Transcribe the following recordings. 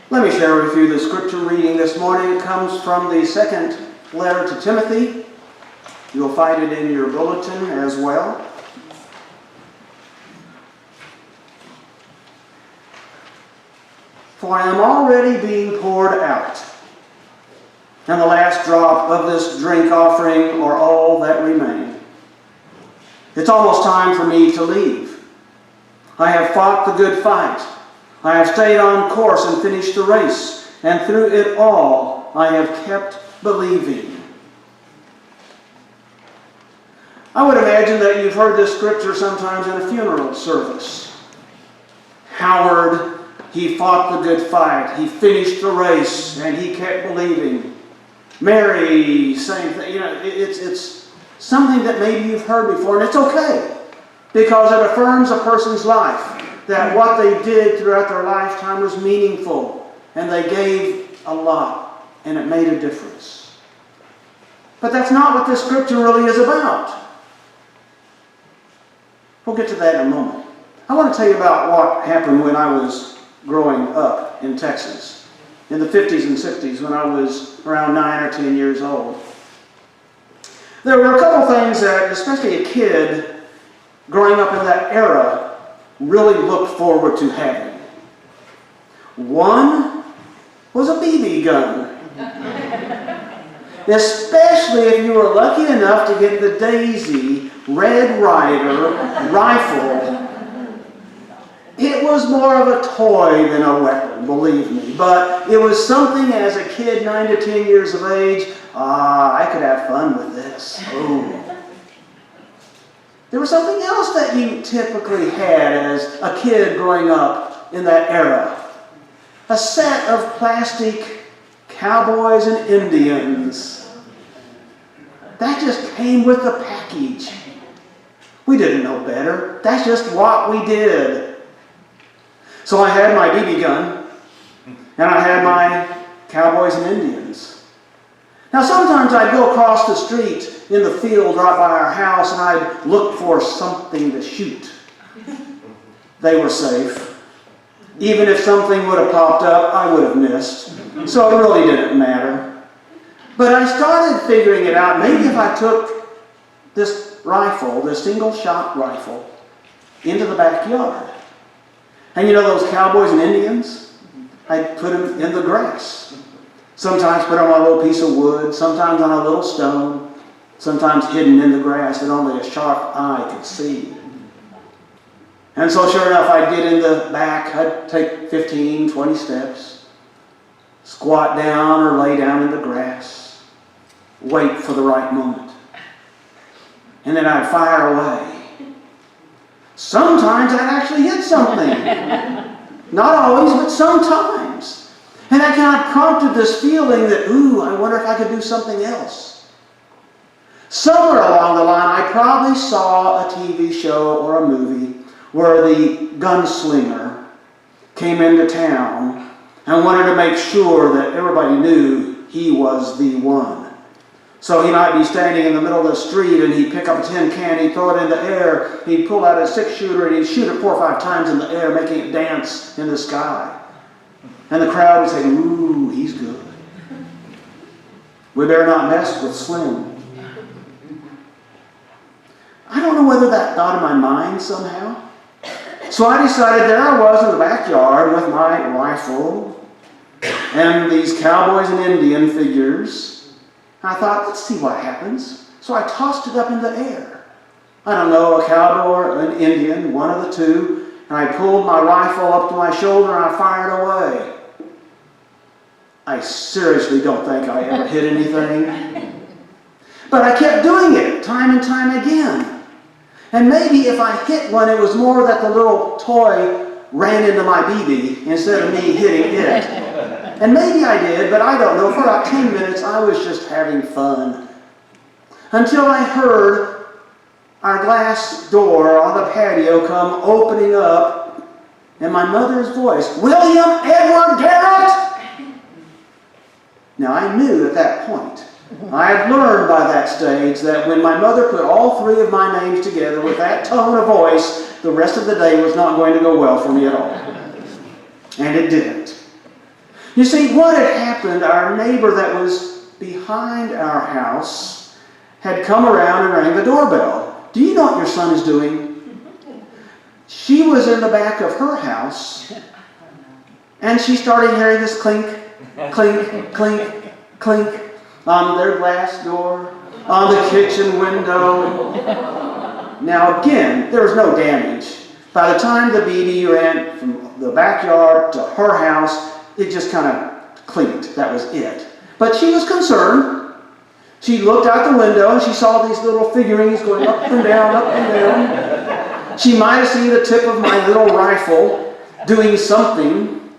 Let me share with you the scripture reading this morning. It comes from the second letter to Timothy. You'll find it in your bulletin as well. For I am already being poured out, and the last drop of this drink offering are all that remain. It's almost time for me to leave. I have fought the good fight. I have stayed on course and finished the race, and through it all I have kept believing. I would imagine that you've heard this scripture sometimes in a funeral service. Howard, he fought the good fight, he finished the race, and he kept believing. Mary, same thing. You know, it's something that maybe you've heard before, and it's okay, because it affirms a person's life, that what they did throughout their lifetime was meaningful, and they gave a lot, and it made a difference. But that's not what this scripture really is about. We'll get to that in a moment. I want to tell you about what happened when I was growing up in Texas, in the 50s and 60s, when I was around 9 or 10 years old. There were a couple things that, especially a kid growing up in that era, really looked forward to having. One was a BB gun. Especially if you were lucky enough to get the Daisy Red Ryder rifle. It was more of a toy than a weapon, believe me. But it was something as a kid, 9 to 10 years of age, I could have fun with this. Ooh. There was something else that you typically had as a kid growing up in that era. A set of plastic cowboys and Indians. That just came with the package. We didn't know better. That's just what we did. So I had my BB gun, and I had my cowboys and Indians. Now sometimes I'd go across the street in the field right by our house, and I'd look for something to shoot. They were safe. Even if something would have popped up, I would have missed. So it really didn't matter. But I started figuring it out. Maybe if I took this rifle, this single-shot rifle, into the backyard. And you know those cowboys and Indians? I'd put them in the grass. Sometimes put them on a little piece of wood, sometimes on a little stone, sometimes hidden in the grass that only a sharp eye could see. And so sure enough, I'd get in the back, I'd take 15, 20 steps, squat down or lay down in the grass, wait for the right moment. And then I'd fire away. Sometimes I'd actually hit something. Not always, but sometimes. And that kind of prompted this feeling that, ooh, I wonder if I could do something else. Somewhere along the line, I probably saw a TV show or a movie where the gunslinger came into town and wanted to make sure that everybody knew he was the one. So he might be standing in the middle of the street and he'd pick up a tin can, he'd throw it in the air, he'd pull out a 6-shooter and he'd shoot it 4 or 5 times in the air, making it dance in the sky. And the crowd would say, ooh, he's good. We better not mess with Slim. I don't know whether that got in my mind somehow. So I decided there I was in the backyard with my rifle and these cowboys and Indian figures. I thought, let's see what happens. So I tossed it up in the air. I don't know, a cowboy or an Indian, one of the two. And I pulled my rifle up to my shoulder and I fired away. I seriously don't think I ever hit anything. But I kept doing it time and time again. And maybe if I hit one, it was more that the little toy ran into my BB instead of me hitting it. And maybe I did, but I don't know. For about 10 minutes, I was just having fun. Until I heard our glass door on the patio come opening up, and my mother's voice, William Edward Garrett! Now I knew at that point, I had learned by that stage that when my mother put all 3 of my names together with that tone of voice, the rest of the day was not going to go well for me at all. And it didn't. You see, what had happened, our neighbor that was behind our house had come around and rang the doorbell. Do you know what your son is doing? She was in the back of her house, and she started hearing this clink, clink, clink, clink on their glass door, on the kitchen window. Now again, there was no damage. By the time the BB ran from the backyard to her house, it just kind of clinked. That was it. But she was concerned. She looked out the window and she saw these little figurines going up and down, up and down. She might have seen the tip of my little rifle doing something.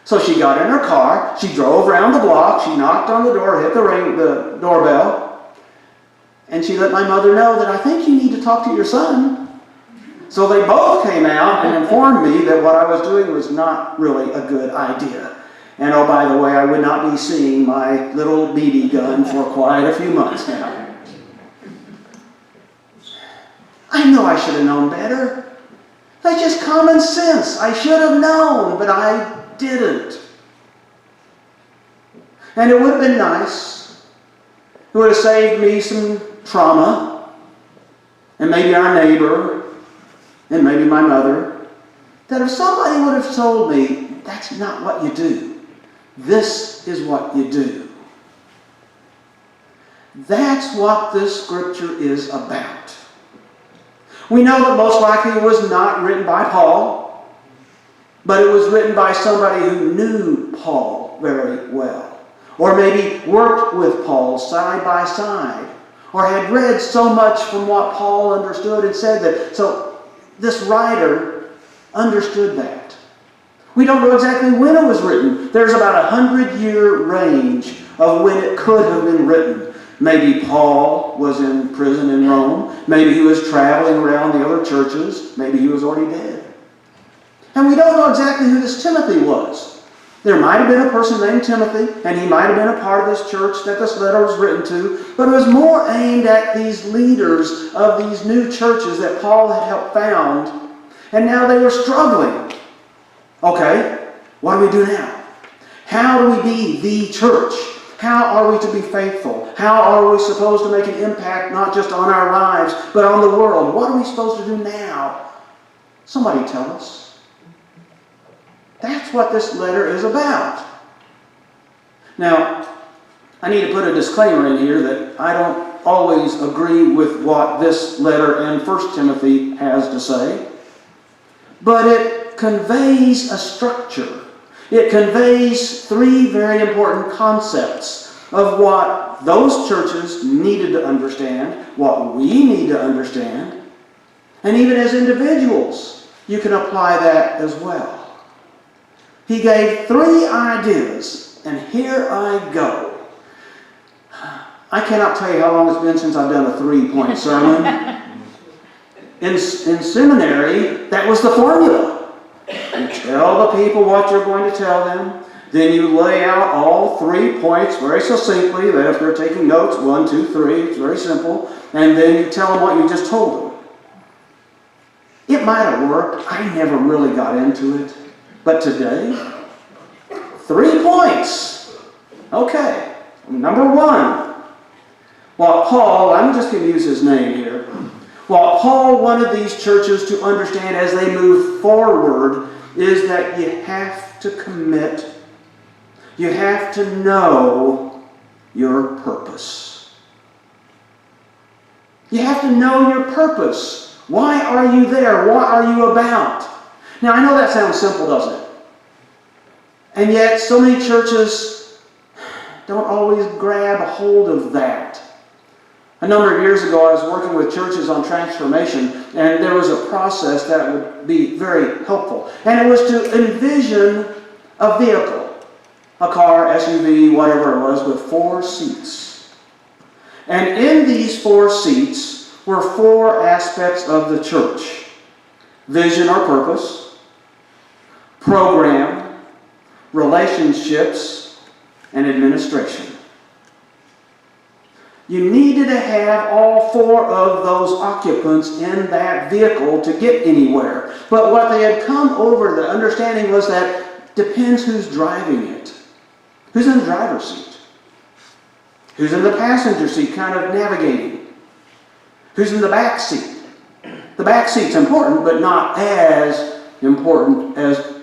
So she got in her car, she drove around the block, she knocked on the door, hit the doorbell, and she let my mother know that I think you need to talk to your son. So they both came out and informed me that what I was doing was not really a good idea. And oh, by the way, I would not be seeing my little BB gun for quite a few months now. I know I should have known better. That's just common sense. I should have known, but I didn't. And it would have been nice. It would have saved me some trauma, and maybe our neighbor, and maybe my mother, that if somebody would have told me, that's not what you do. This is what you do. That's what this scripture is about. We know that most likely it was not written by Paul, but it was written by somebody who knew Paul very well, or maybe worked with Paul side by side, or had read so much from what Paul understood and said that, so this writer understood that. We don't know exactly when it was written. There's about 100-year range of when it could have been written. Maybe Paul was in prison in Rome. Maybe he was traveling around the other churches. Maybe he was already dead. And we don't know exactly who this Timothy was. There might have been a person named Timothy, and he might have been a part of this church that this letter was written to, but it was more aimed at these leaders of these new churches that Paul had helped found, and now they were struggling. Okay, what do we do now? How do we be the church? How are we to be faithful? How are we supposed to make an impact not just on our lives, but on the world? What are we supposed to do now? Somebody tell us. That's what this letter is about. Now, I need to put a disclaimer in here that I don't always agree with what this letter in 1 Timothy has to say, but it conveys a structure. It conveys three very important concepts of what those churches needed to understand, what we need to understand, and even as individuals, you can apply that as well. He gave three ideas, and here I go. I cannot tell you how long it's been since I've done a 3-point sermon. In seminary, that was the formula. You tell the people what you're going to tell them. Then you lay out all 3 points very succinctly, that if they're taking notes, 1, 2, 3, it's very simple. And then you tell them what you just told them. It might have worked. I never really got into it. But today, 3 points. Okay, number 1. While Paul, I'm just going to use his name here. What Paul wanted these churches to understand as they move forward is that you have to commit. You have to know your purpose. You have to know your purpose. Why are you there? What are you about? Now, I know that sounds simple, doesn't it? And yet, so many churches don't always grab a hold of that. A number of years ago, I was working with churches on transformation, and there was a process that would be very helpful. And it was to envision a vehicle, a car, SUV, whatever it was, with 4 seats. And in these 4 seats were 4 aspects of the church: vision or purpose, program, relationships, and administration. You needed to have all 4 of those occupants in that vehicle to get anywhere. But what they had come over, the understanding was that depends who's driving it. Who's in the driver's seat? Who's in the passenger seat kind of navigating? Who's in the back seat? The back seat's important, but not as important as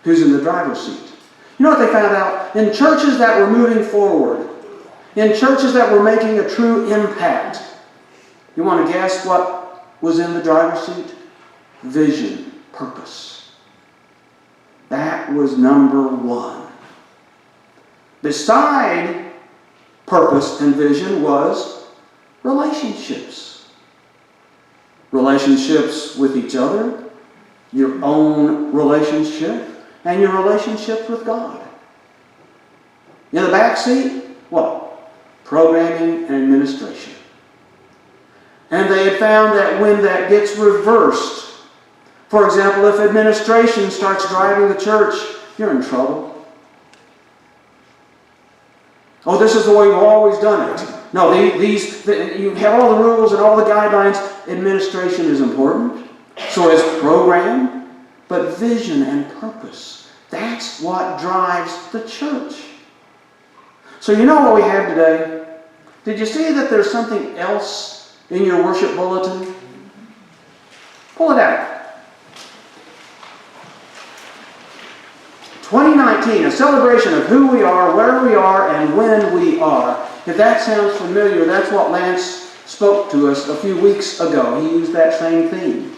who's in the driver's seat. You know what they found out? In churches that were moving forward, in churches that were making a true impact, you want to guess what was in the driver's seat? Vision, purpose. That was number one. Beside purpose and vision was relationships. Relationships with each other, your own relationship, and your relationships with God. In the back seat, what? Programming and administration. And they had found that when that gets reversed, for example, if administration starts driving the church, you're in trouble. Oh, this is the way you've always done it. No, you have all the rules and all the guidelines. Administration is important. So is program. But vision and purpose, that's what drives the church. So you know what we have today? Did you see that there's something else in your worship bulletin? Pull it out. 2019, a celebration of who we are, where we are, and when we are. If that sounds familiar, that's what Lance spoke to us a few weeks ago. He used that same theme.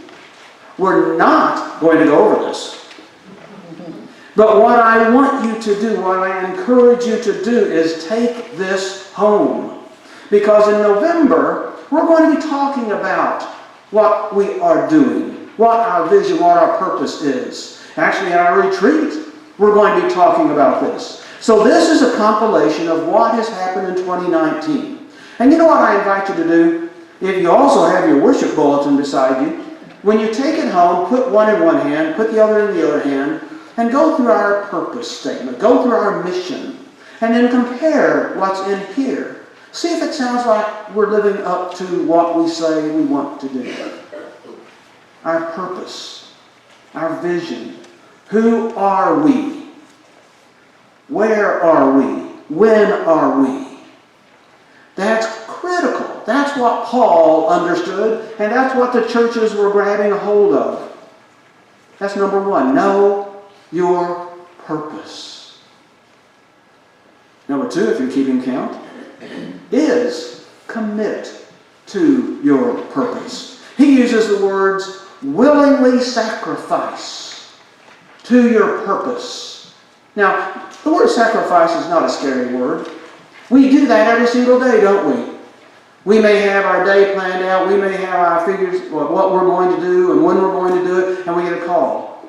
We're not going to go over this. But what I want you to do, what I encourage you to do, is take this home. Because in November, we're going to be talking about what we are doing, what our vision, what our purpose is. Actually, at our retreat, we're going to be talking about this. So this is a compilation of what has happened in 2019. And you know what I invite you to do? If you also have your worship bulletin beside you, when you take it home, put one in one hand, put the other in the other hand, and go through our purpose statement, go through our mission, and then compare what's in here. See if it sounds like we're living up to what we say we want to do. Our purpose, our vision. Who are we? Where are we? When are we? That's critical. That's what Paul understood, and that's what the churches were grabbing a hold of. That's number one. Know your purpose. Number two, if you're keeping count, is commit to your purpose. He uses the words willingly sacrifice to your purpose. Now, the word sacrifice is not a scary word. We do that every single day, don't we? We may have our day planned out. We may have our figures, what we're going to do and when we're going to do it, and we get a call.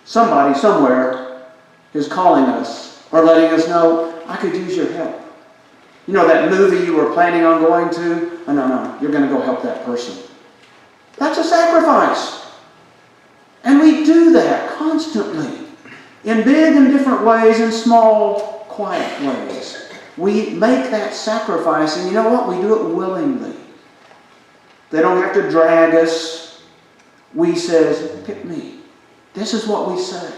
Somebody somewhere is calling us or letting us know, I could use your help. You know that movie you were planning on going to? Oh, no, you're going to go help that person. That's a sacrifice. And we do that constantly. In big and different ways, in small, quiet ways. We make that sacrifice, and you know what? We do it willingly. They don't have to drag us. We says, pick me. This is what we say.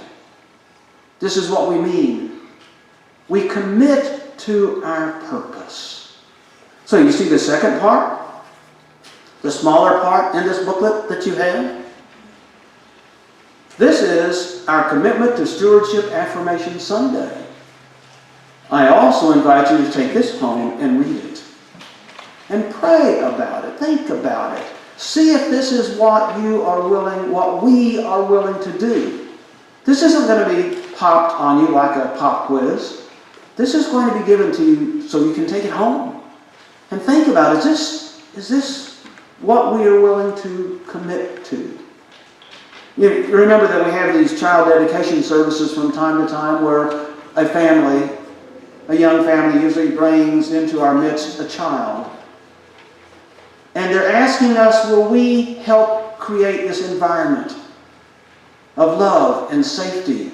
This is what we mean. We commit to our purpose. So you see the second part? The smaller part in this booklet that you have? This is our commitment to Stewardship Affirmation Sunday. I also invite you to take this home and read it. And pray about it. Think about it. See if this is what you are willing, what we are willing to do. This isn't going to be popped on you like a pop quiz. This is going to be given to you so you can take it home. And think about it. Is this what we are willing to commit to? You remember that we have these child dedication services from time to time where a family, a young family usually brings into our midst a child. And they're asking us, will we help create this environment of love and safety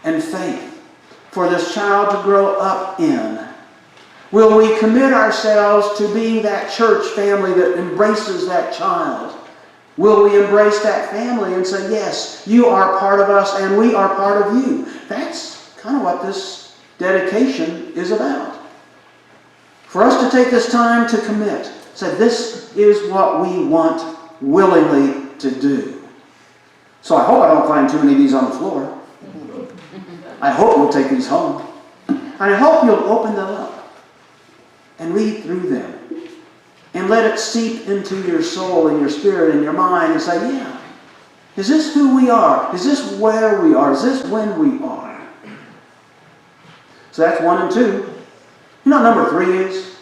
and faith for this child to grow up in? Will we commit ourselves to being that church family that embraces that child Will we embrace that family and say, yes, you are part of us and we are part of you? That's kind of what this dedication is about. For us to take this time to commit. Say, this is what we want willingly to do. So I hope I don't find too many of these on the floor. I hope we'll take these home. And I hope you'll open them up and read through them. And let it seep into your soul and your spirit and your mind and say, yeah, is this who we are? Is this where we are? Is this when we are? So that's 1 and 2. You know what number 3 is?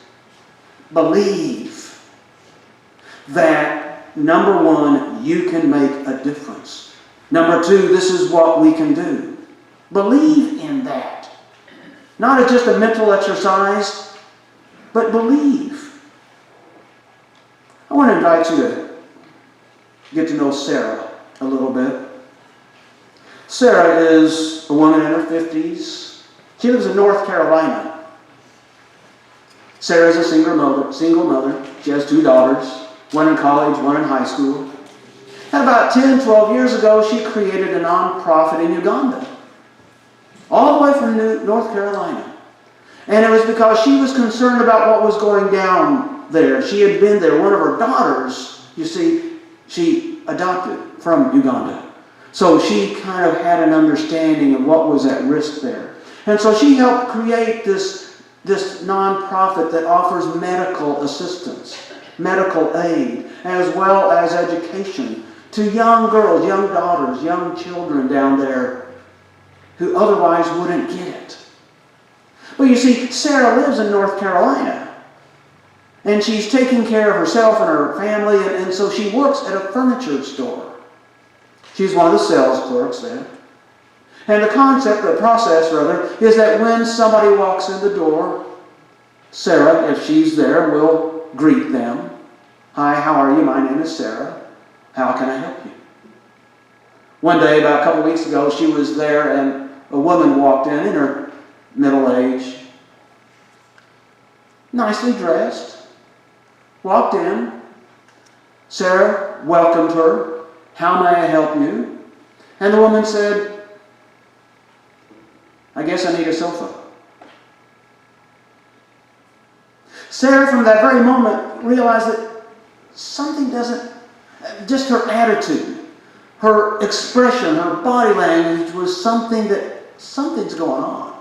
Believe that, number 1, you can make a difference. Number 2, this is what we can do. Believe in that. Not as just a mental exercise, but believe. I want to invite you to get to know Sarah a little bit. Sarah is a woman in her 50s. She lives in North Carolina. Sarah is a single mother. She has 2 daughters, one in college, one in high school. And about 10, 12 years ago, she created a nonprofit in Uganda, all the way from North Carolina. And it was because she was concerned about what was going down there. She had been there. One of her daughters, you see, she adopted from Uganda. So she kind of had an understanding of what was at risk there. And so she helped create this nonprofit that offers medical assistance, medical aid, as well as education to young girls, young daughters, young children down there who otherwise wouldn't get it. But you see, Sarah lives in North Carolina. And she's taking care of herself and her family, and so she works at a furniture store. She's one of the sales clerks there. And the process, is that when somebody walks in the door, Sarah, if she's there, will greet them. Hi, how are you? My name is Sarah. How can I help you? One day, about a couple weeks ago, she was there, and a woman walked in her middle age, nicely dressed. Walked in. Sarah welcomed her. How may I help you? And the woman said, I guess I need a sofa. Sarah, from that very moment, realized that something doesn't, just her attitude, her expression, her body language was something that something's going on.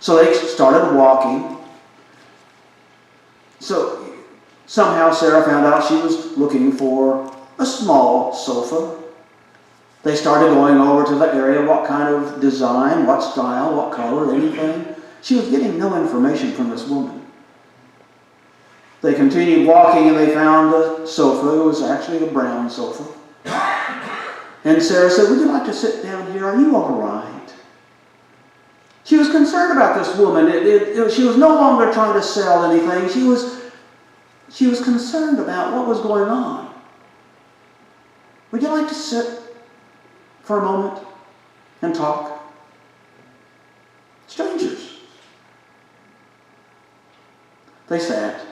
So they started walking. So somehow Sarah found out she was looking for a small sofa. They started going over to the area, what kind of design, what style, what color, anything. She was getting no information from this woman. They continued walking and they found a sofa. It was actually a brown sofa. And Sarah said, would you like to sit down here? Are you all right? She was concerned about this woman. She was no longer trying to sell anything. She was concerned about what was going on. Would you like to sit for a moment and talk? Strangers. They sat.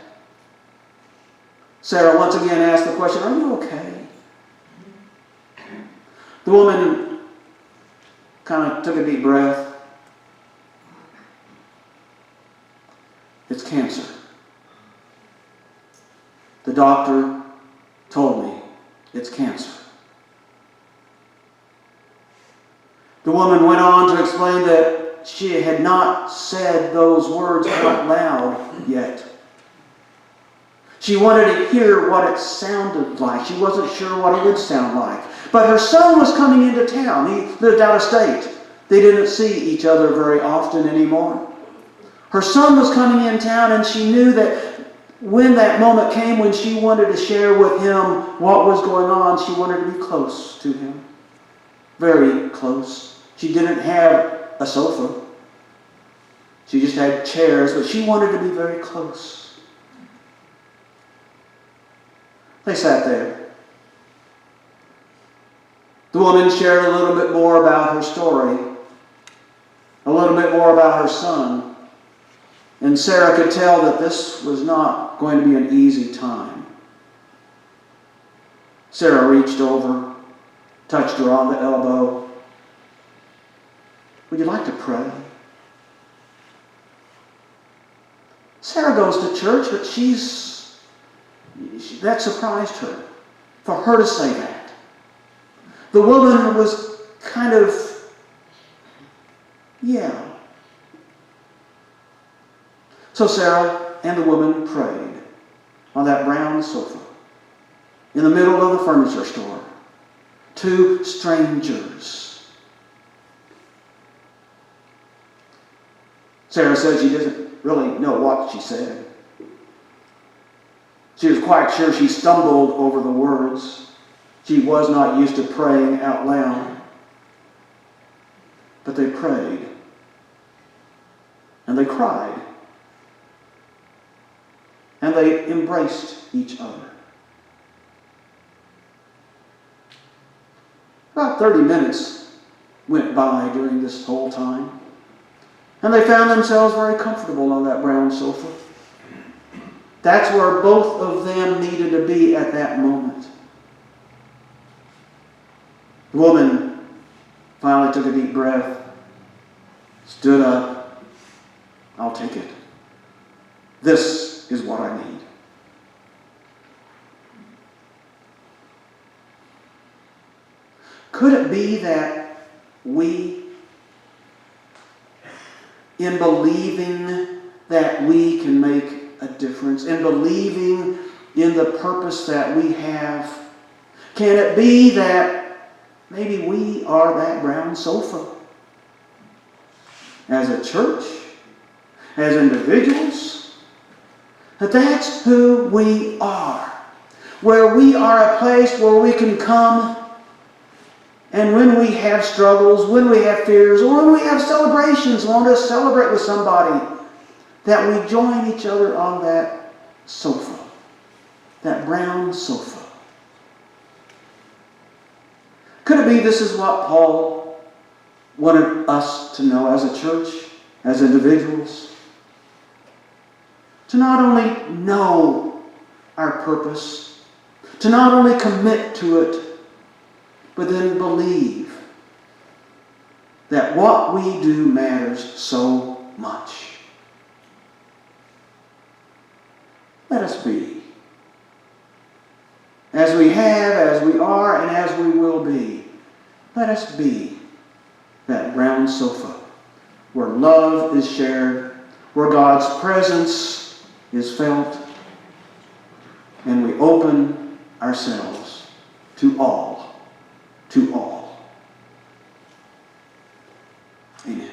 Sarah once again asked the question, are you okay? The woman kind of took a deep breath. It's cancer. The doctor told me it's cancer. The woman went on to explain that she had not said those words out loud yet. She wanted to hear what it sounded like. She wasn't sure what it would sound like. But her son was coming into town. He lived out of state. They didn't see each other very often anymore. Her son was coming in town, and she knew that when that moment came when she wanted to share with him what was going on, she wanted to be close to him. Very close. She didn't have a sofa. She just had chairs, but she wanted to be very close. They sat there. The woman shared a little bit more about her story, a little bit more about her son. And Sarah could tell that this was not going to be an easy time. Sarah reached over, touched her on the elbow. Would you like to pray? Sarah goes to church, but that surprised her, for her to say that. The woman was kind of, yeah. So Sarah and the woman prayed on that brown sofa in the middle of the furniture store. Two strangers. Sarah said she didn't really know what she said. She was quite sure she stumbled over the words. She was not used to praying out loud. But they prayed. And they cried. And they embraced each other. About 30 minutes went by during this whole time. And they found themselves very comfortable on that brown sofa. That's where both of them needed to be at that moment. The woman finally took a deep breath, stood up. I'll take it. This is what I need. Could it be that we, in believing that we can make a difference, in believing in the purpose that we have, can it be that maybe we are that brown sofa? As a church, as individuals, that's who we are. Where we are a place where we can come, and when we have struggles, when we have fears, or when we have celebrations, want to celebrate with somebody, that we join each other on that sofa, that brown sofa. Could it be this is what Paul wanted us to know as a church, as individuals? To not only know our purpose, to not only commit to it, but then believe that what we do matters so much. Let us be. As we have, as we are, and as we will be, let us be that brown sofa where love is shared, where God's presence is felt, and we open ourselves to all. To all. Amen.